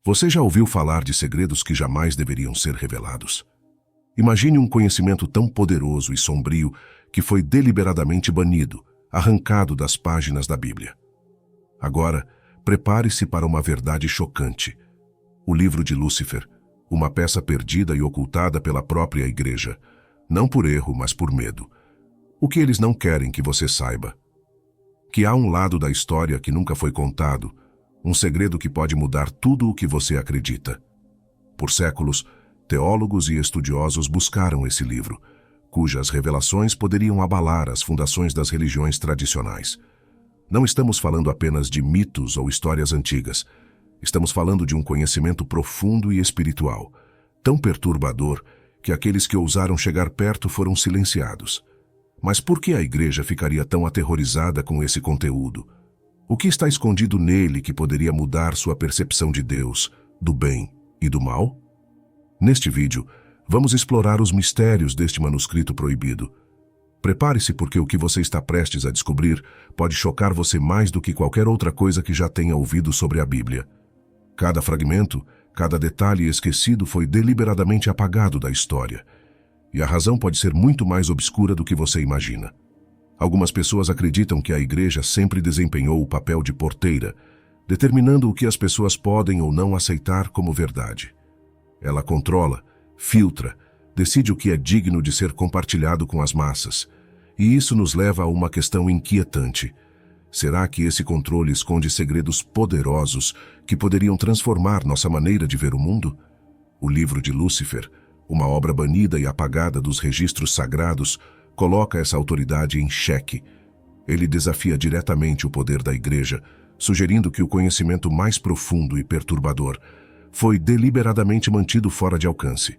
Você já ouviu falar de segredos que jamais deveriam ser revelados? Imagine um conhecimento tão poderoso e sombrio que foi deliberadamente banido, arrancado das páginas da Bíblia. Agora, prepare-se para uma verdade chocante. O livro de Lúcifer, uma peça perdida e ocultada pela própria igreja, não por erro, mas por medo. O que eles não querem que você saiba? Que há um lado da história que nunca foi contado, um segredo que pode mudar tudo o que você acredita. Por séculos, teólogos e estudiosos buscaram esse livro, cujas revelações poderiam abalar as fundações das religiões tradicionais. Não estamos falando apenas de mitos ou histórias antigas. Estamos falando de um conhecimento profundo e espiritual, tão perturbador que aqueles que ousaram chegar perto foram silenciados. Mas por que a igreja ficaria tão aterrorizada com esse conteúdo? O que está escondido nele que poderia mudar sua percepção de Deus, do bem e do mal? Neste vídeo, vamos explorar os mistérios deste manuscrito proibido. Prepare-se porque o que você está prestes a descobrir pode chocar você mais do que qualquer outra coisa que já tenha ouvido sobre a Bíblia. Cada fragmento, cada detalhe esquecido foi deliberadamente apagado da história. E a razão pode ser muito mais obscura do que você imagina. Algumas pessoas acreditam que a igreja sempre desempenhou o papel de porteira, determinando o que as pessoas podem ou não aceitar como verdade. Ela controla, filtra, decide o que é digno de ser compartilhado com as massas. E isso nos leva a uma questão inquietante. Será que esse controle esconde segredos poderosos que poderiam transformar nossa maneira de ver o mundo? O livro de Lúcifer, uma obra banida e apagada dos registros sagrados, coloca essa autoridade em xeque. Ele desafia diretamente o poder da igreja, sugerindo que o conhecimento mais profundo e perturbador foi deliberadamente mantido fora de alcance.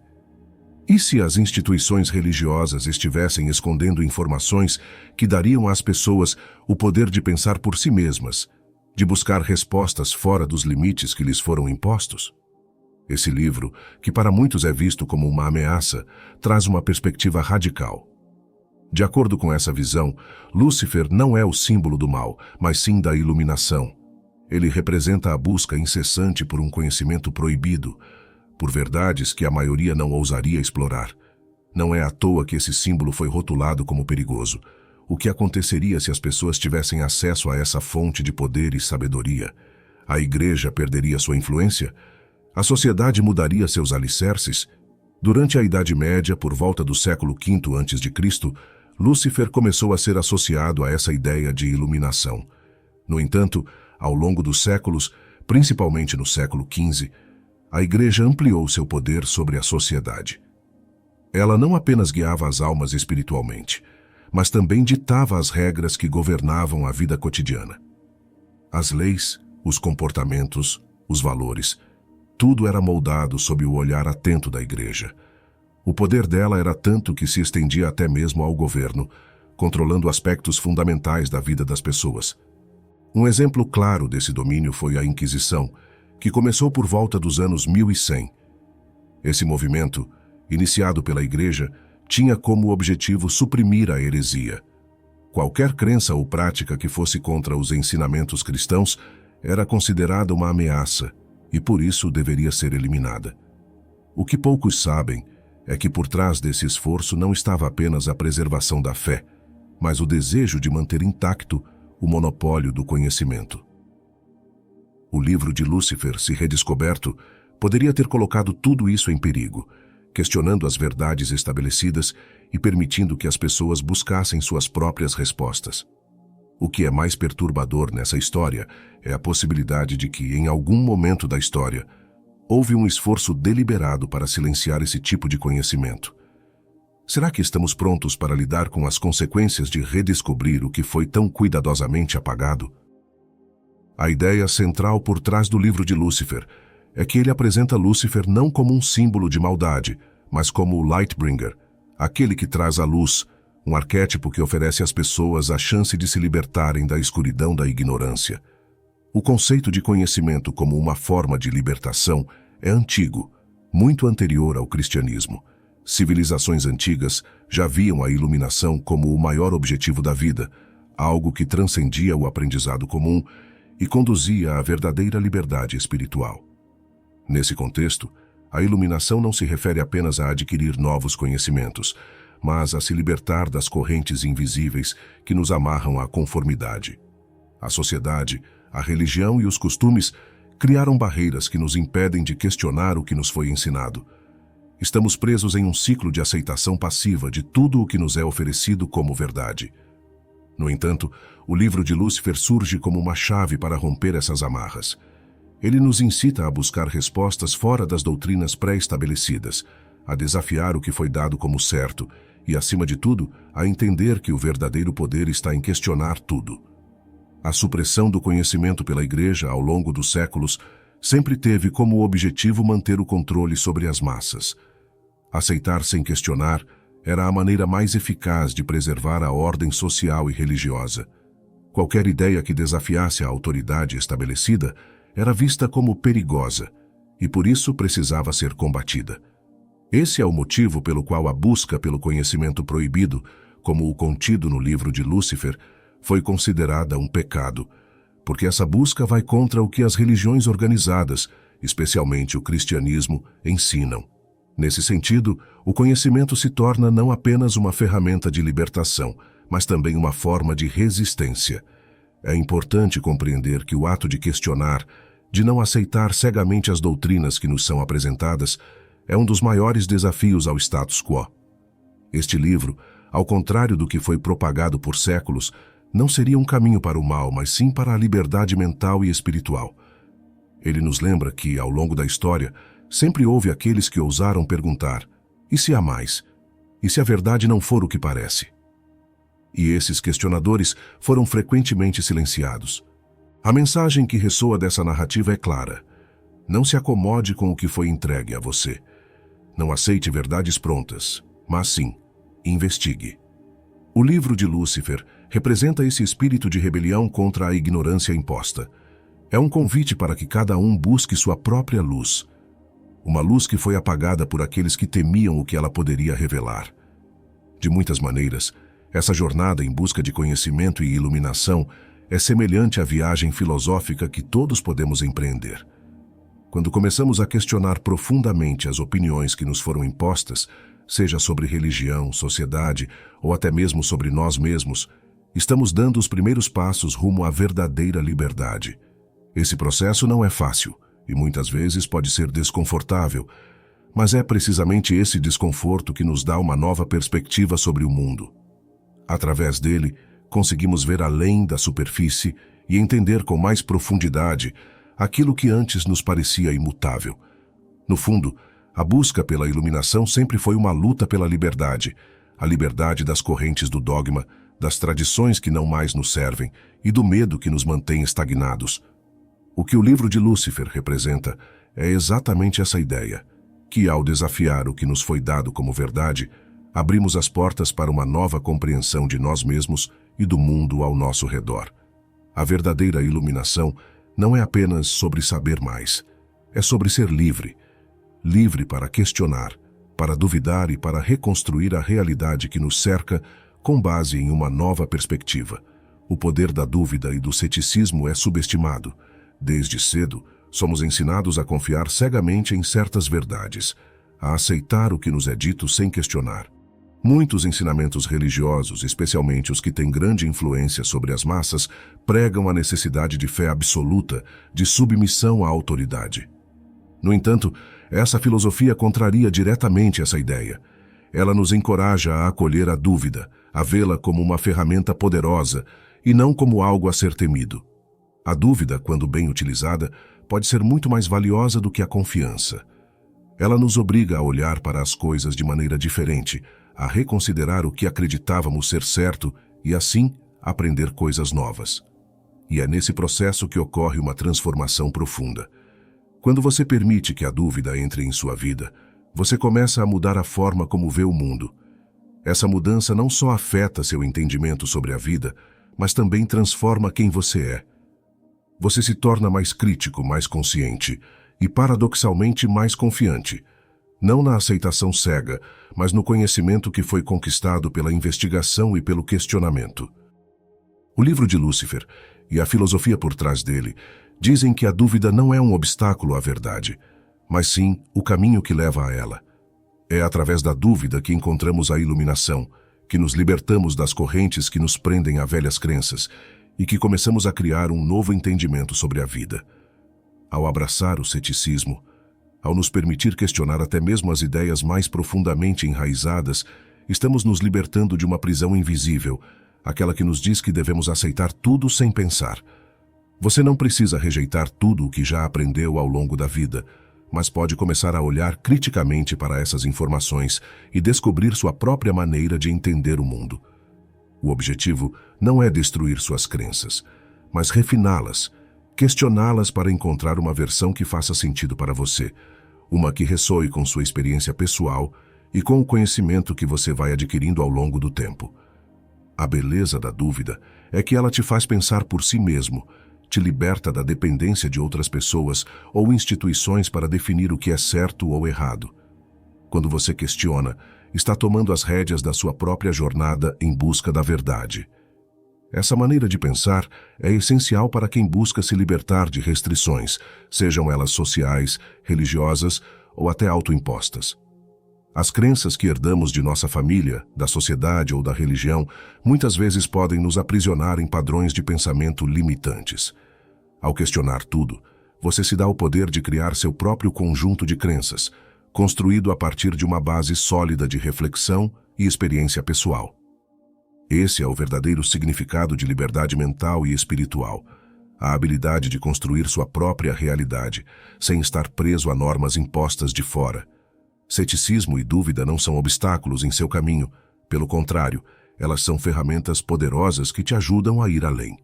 E se as instituições religiosas estivessem escondendo informações que dariam às pessoas o poder de pensar por si mesmas, de buscar respostas fora dos limites que lhes foram impostos? Esse livro, que para muitos é visto como uma ameaça, traz uma perspectiva radical. De acordo com essa visão, Lúcifer não é o símbolo do mal, mas sim da iluminação. Ele representa a busca incessante por um conhecimento proibido, por verdades que a maioria não ousaria explorar. Não é à toa que esse símbolo foi rotulado como perigoso. O que aconteceria se as pessoas tivessem acesso a essa fonte de poder e sabedoria? A igreja perderia sua influência? A sociedade mudaria seus alicerces? Durante a Idade Média, por volta do século V a.C., Lúcifer começou a ser associado a essa ideia de iluminação. No entanto, ao longo dos séculos, principalmente no século XV, a igreja ampliou seu poder sobre a sociedade. Ela não apenas guiava as almas espiritualmente, mas também ditava as regras que governavam a vida cotidiana. As leis, os comportamentos, os valores, tudo era moldado sob o olhar atento da igreja. O poder dela era tanto que se estendia até mesmo ao governo, controlando aspectos fundamentais da vida das pessoas. Um exemplo claro desse domínio foi a Inquisição, que começou por volta dos anos 1100. Esse movimento, iniciado pela igreja, tinha como objetivo suprimir a heresia. Qualquer crença ou prática que fosse contra os ensinamentos cristãos era considerada uma ameaça e por isso deveria ser eliminada. O que poucos sabem é que por trás desse esforço não estava apenas a preservação da fé, mas o desejo de manter intacto o monopólio do conhecimento. O livro de Lúcifer, se redescoberto, poderia ter colocado tudo isso em perigo, questionando as verdades estabelecidas e permitindo que as pessoas buscassem suas próprias respostas. O que é mais perturbador nessa história é a possibilidade de que, em algum momento da história, houve um esforço deliberado para silenciar esse tipo de conhecimento. Será que estamos prontos para lidar com as consequências de redescobrir o que foi tão cuidadosamente apagado? A ideia central por trás do livro de Lúcifer é que ele apresenta Lúcifer não como um símbolo de maldade, mas como o Lightbringer, aquele que traz a luz, um arquétipo que oferece às pessoas a chance de se libertarem da escuridão da ignorância. O conceito de conhecimento como uma forma de libertação é antigo, muito anterior ao cristianismo. Civilizações antigas já viam a iluminação como o maior objetivo da vida, algo que transcendia o aprendizado comum e conduzia à verdadeira liberdade espiritual. Nesse contexto, a iluminação não se refere apenas a adquirir novos conhecimentos, mas a se libertar das correntes invisíveis que nos amarram à conformidade. A sociedade, a religião e os costumes criaram barreiras que nos impedem de questionar o que nos foi ensinado. Estamos presos em um ciclo de aceitação passiva de tudo o que nos é oferecido como verdade. No entanto, o livro de Lúcifer surge como uma chave para romper essas amarras. Ele nos incita a buscar respostas fora das doutrinas pré-estabelecidas, a desafiar o que foi dado como certo e, acima de tudo, a entender que o verdadeiro poder está em questionar tudo. A supressão do conhecimento pela Igreja ao longo dos séculos sempre teve como objetivo manter o controle sobre as massas. Aceitar sem questionar era a maneira mais eficaz de preservar a ordem social e religiosa. Qualquer ideia que desafiasse a autoridade estabelecida era vista como perigosa e por isso precisava ser combatida. Esse é o motivo pelo qual a busca pelo conhecimento proibido, como o contido no livro de Lúcifer, foi considerada um pecado, porque essa busca vai contra o que as religiões organizadas, especialmente o cristianismo, ensinam. Nesse sentido, o conhecimento se torna não apenas uma ferramenta de libertação, mas também uma forma de resistência. É importante compreender que o ato de questionar, de não aceitar cegamente as doutrinas que nos são apresentadas, é um dos maiores desafios ao status quo. Este livro, ao contrário do que foi propagado por séculos, não seria um caminho para o mal, mas sim para a liberdade mental e espiritual. Ele nos lembra que, ao longo da história, sempre houve aqueles que ousaram perguntar: e se há mais? E se a verdade não for o que parece? E esses questionadores foram frequentemente silenciados. A mensagem que ressoa dessa narrativa é clara: não se acomode com o que foi entregue a você. Não aceite verdades prontas, mas sim, investigue. O livro de Lúcifer representa esse espírito de rebelião contra a ignorância imposta. É um convite para que cada um busque sua própria luz. Uma luz que foi apagada por aqueles que temiam o que ela poderia revelar. De muitas maneiras, essa jornada em busca de conhecimento e iluminação é semelhante à viagem filosófica que todos podemos empreender. Quando começamos a questionar profundamente as opiniões que nos foram impostas, seja sobre religião, sociedade ou até mesmo sobre nós mesmos, estamos dando os primeiros passos rumo à verdadeira liberdade. Esse processo não é fácil e muitas vezes pode ser desconfortável, mas é precisamente esse desconforto que nos dá uma nova perspectiva sobre o mundo. Através dele, conseguimos ver além da superfície e entender com mais profundidade aquilo que antes nos parecia imutável. No fundo, a busca pela iluminação sempre foi uma luta pela liberdade, a liberdade das correntes do dogma, das tradições que não mais nos servem e do medo que nos mantém estagnados. O que o livro de Lúcifer representa é exatamente essa ideia, que ao desafiar o que nos foi dado como verdade, abrimos as portas para uma nova compreensão de nós mesmos e do mundo ao nosso redor. A verdadeira iluminação não é apenas sobre saber mais, é sobre ser livre. Livre para questionar, para duvidar e para reconstruir a realidade que nos cerca com base em uma nova perspectiva. O poder da dúvida e do ceticismo é subestimado. Desde cedo, somos ensinados a confiar cegamente em certas verdades, a aceitar o que nos é dito sem questionar. Muitos ensinamentos religiosos, especialmente os que têm grande influência sobre as massas, pregam a necessidade de fé absoluta, de submissão à autoridade. No entanto, essa filosofia contraria diretamente essa ideia. Ela nos encoraja a acolher a dúvida, a vê-la como uma ferramenta poderosa e não como algo a ser temido. A dúvida, quando bem utilizada, pode ser muito mais valiosa do que a confiança. Ela nos obriga a olhar para as coisas de maneira diferente, a reconsiderar o que acreditávamos ser certo e, assim, aprender coisas novas. E é nesse processo que ocorre uma transformação profunda. Quando você permite que a dúvida entre em sua vida, você começa a mudar a forma como vê o mundo. Essa mudança não só afeta seu entendimento sobre a vida, mas também transforma quem você é. Você se torna mais crítico, mais consciente e, paradoxalmente, mais confiante. Não na aceitação cega, mas no conhecimento que foi conquistado pela investigação e pelo questionamento. O livro de Lúcifer e a filosofia por trás dele dizem que a dúvida não é um obstáculo à verdade, mas sim o caminho que leva a ela. É através da dúvida que encontramos a iluminação, que nos libertamos das correntes que nos prendem a velhas crenças e que começamos a criar um novo entendimento sobre a vida. Ao abraçar o ceticismo, ao nos permitir questionar até mesmo as ideias mais profundamente enraizadas, estamos nos libertando de uma prisão invisível, aquela que nos diz que devemos aceitar tudo sem pensar. Você não precisa rejeitar tudo o que já aprendeu ao longo da vida, mas pode começar a olhar criticamente para essas informações e descobrir sua própria maneira de entender o mundo. O objetivo não é destruir suas crenças, mas refiná-las, questioná-las para encontrar uma versão que faça sentido para você, uma que ressoe com sua experiência pessoal e com o conhecimento que você vai adquirindo ao longo do tempo. A beleza da dúvida é que ela te faz pensar por si mesmo, te liberta da dependência de outras pessoas ou instituições para definir o que é certo ou errado. Quando você questiona, está tomando as rédeas da sua própria jornada em busca da verdade. Essa maneira de pensar é essencial para quem busca se libertar de restrições, sejam elas sociais, religiosas ou até autoimpostas. As crenças que herdamos de nossa família, da sociedade ou da religião, muitas vezes podem nos aprisionar em padrões de pensamento limitantes. Ao questionar tudo, você se dá o poder de criar seu próprio conjunto de crenças, construído a partir de uma base sólida de reflexão e experiência pessoal. Esse é o verdadeiro significado de liberdade mental e espiritual, a habilidade de construir sua própria realidade, sem estar preso a normas impostas de fora. Ceticismo e dúvida não são obstáculos em seu caminho, pelo contrário, elas são ferramentas poderosas que te ajudam a ir além.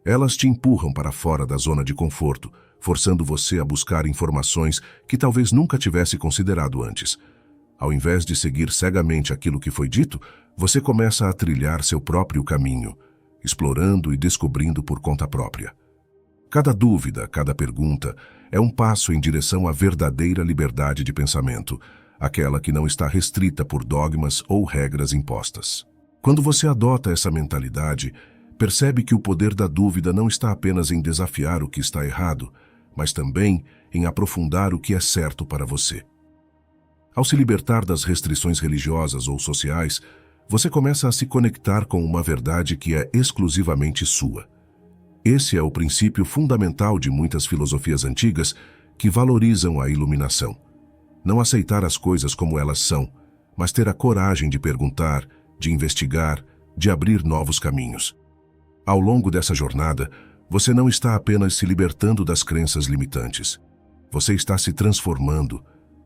Elas te empurram para fora da zona de conforto, forçando você a buscar informações que talvez nunca tivesse considerado antes. Ao invés de seguir cegamente aquilo que foi dito, você começa a trilhar seu próprio caminho, explorando e descobrindo por conta própria. Cada dúvida, cada pergunta, é um passo em direção à verdadeira liberdade de pensamento, aquela que não está restrita por dogmas ou regras impostas. Quando você adota essa mentalidade, percebe que o poder da dúvida não está apenas em desafiar o que está errado, mas também em aprofundar o que é certo para você. Ao se libertar das restrições religiosas ou sociais, você começa a se conectar com uma verdade que é exclusivamente sua. Esse é o princípio fundamental de muitas filosofias antigas que valorizam a iluminação. Não aceitar as coisas como elas são, mas ter a coragem de perguntar, de investigar, de abrir novos caminhos. Ao longo dessa jornada, você não está apenas se libertando das crenças limitantes. Você está se transformando.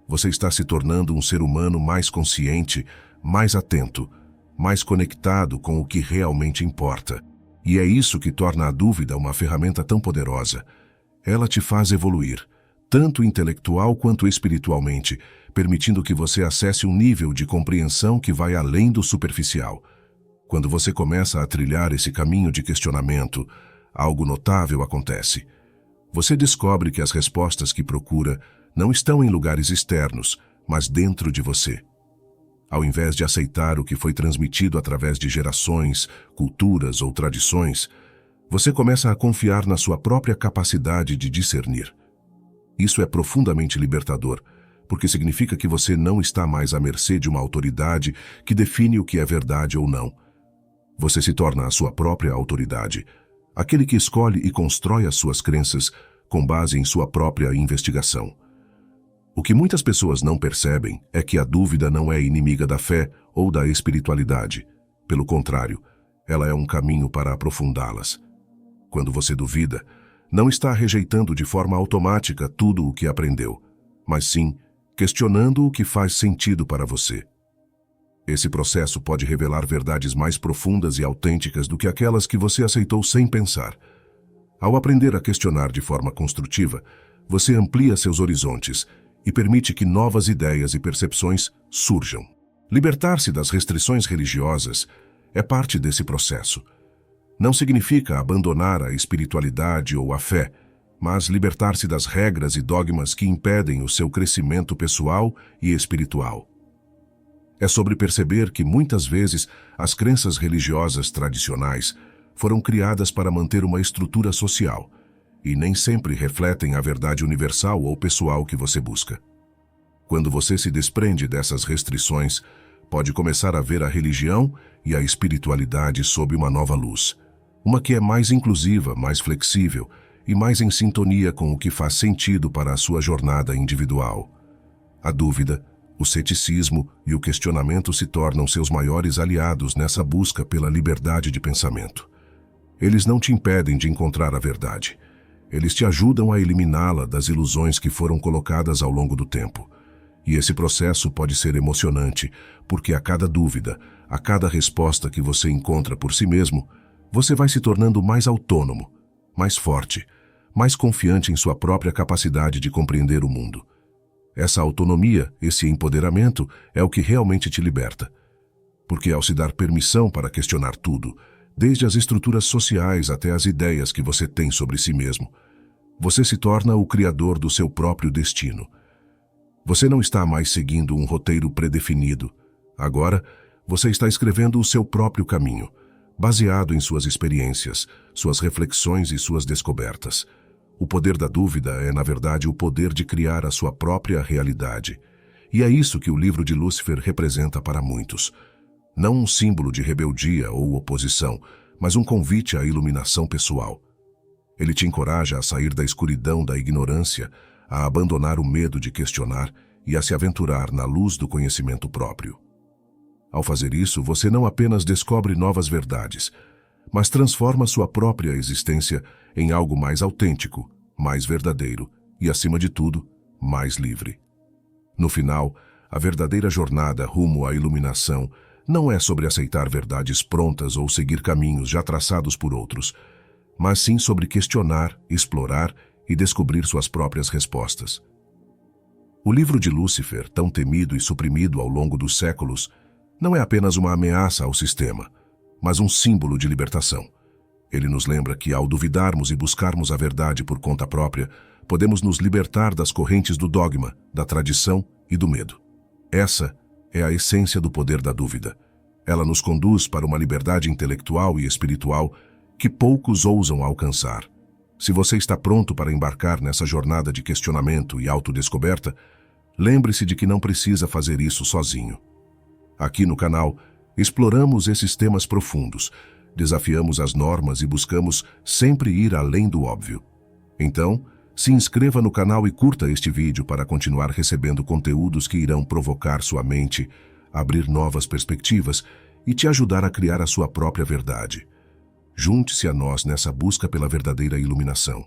Você está se tornando um ser humano mais consciente, mais atento, mais conectado com o que realmente importa. E é isso que torna a dúvida uma ferramenta tão poderosa. Ela te faz evoluir, tanto intelectual quanto espiritualmente, permitindo que você acesse um nível de compreensão que vai além do superficial. Quando você começa a trilhar esse caminho de questionamento, algo notável acontece. Você descobre que as respostas que procura não estão em lugares externos, mas dentro de você. Ao invés de aceitar o que foi transmitido através de gerações, culturas ou tradições, você começa a confiar na sua própria capacidade de discernir. Isso é profundamente libertador, porque significa que você não está mais à mercê de uma autoridade que define o que é verdade ou não. Você se torna a sua própria autoridade, aquele que escolhe e constrói as suas crenças com base em sua própria investigação. O que muitas pessoas não percebem é que a dúvida não é inimiga da fé ou da espiritualidade. Pelo contrário, ela é um caminho para aprofundá-las. Quando você duvida, não está rejeitando de forma automática tudo o que aprendeu, mas sim questionando o que faz sentido para você. Esse processo pode revelar verdades mais profundas e autênticas do que aquelas que você aceitou sem pensar. Ao aprender a questionar de forma construtiva, você amplia seus horizontes e permite que novas ideias e percepções surjam. Libertar-se das restrições religiosas é parte desse processo. Não significa abandonar a espiritualidade ou a fé, mas libertar-se das regras e dogmas que impedem o seu crescimento pessoal e espiritual. É sobre perceber que muitas vezes as crenças religiosas tradicionais foram criadas para manter uma estrutura social, e nem sempre refletem a verdade universal ou pessoal que você busca. Quando você se desprende dessas restrições, pode começar a ver a religião e a espiritualidade sob uma nova luz. Uma que é mais inclusiva, mais flexível e mais em sintonia com o que faz sentido para a sua jornada individual. A dúvida, o ceticismo e o questionamento se tornam seus maiores aliados nessa busca pela liberdade de pensamento. Eles não te impedem de encontrar a verdade. Eles te ajudam a eliminá-la das ilusões que foram colocadas ao longo do tempo. E esse processo pode ser emocionante, porque a cada dúvida, a cada resposta que você encontra por si mesmo, você vai se tornando mais autônomo, mais forte, mais confiante em sua própria capacidade de compreender o mundo. Essa autonomia, esse empoderamento, é o que realmente te liberta. Porque ao se dar permissão para questionar tudo, desde as estruturas sociais até as ideias que você tem sobre si mesmo, você se torna o criador do seu próprio destino. Você não está mais seguindo um roteiro predefinido. Agora, você está escrevendo o seu próprio caminho, baseado em suas experiências, suas reflexões e suas descobertas. O poder da dúvida é, na verdade, o poder de criar a sua própria realidade. E é isso que o livro de Lúcifer representa para muitos. Não um símbolo de rebeldia ou oposição, mas um convite à iluminação pessoal. Ele te encoraja a sair da escuridão da ignorância, a abandonar o medo de questionar e a se aventurar na luz do conhecimento próprio. Ao fazer isso, você não apenas descobre novas verdades, mas transforma sua própria existência em algo mais autêntico, mais verdadeiro e, acima de tudo, mais livre. No final, a verdadeira jornada rumo à iluminação não é sobre aceitar verdades prontas ou seguir caminhos já traçados por outros, mas sim sobre questionar, explorar e descobrir suas próprias respostas. O livro de Lúcifer, tão temido e suprimido ao longo dos séculos, não é apenas uma ameaça ao sistema, mas um símbolo de libertação. Ele nos lembra que, ao duvidarmos e buscarmos a verdade por conta própria, podemos nos libertar das correntes do dogma, da tradição e do medo. Essa é a essência do poder da dúvida. Ela nos conduz para uma liberdade intelectual e espiritual que poucos ousam alcançar. Se você está pronto para embarcar nessa jornada de questionamento e autodescoberta, lembre-se de que não precisa fazer isso sozinho. Aqui no canal, exploramos esses temas profundos, desafiamos as normas e buscamos sempre ir além do óbvio. Então, se inscreva no canal e curta este vídeo para continuar recebendo conteúdos que irão provocar sua mente, abrir novas perspectivas e te ajudar a criar a sua própria verdade. Junte-se a nós nessa busca pela verdadeira iluminação.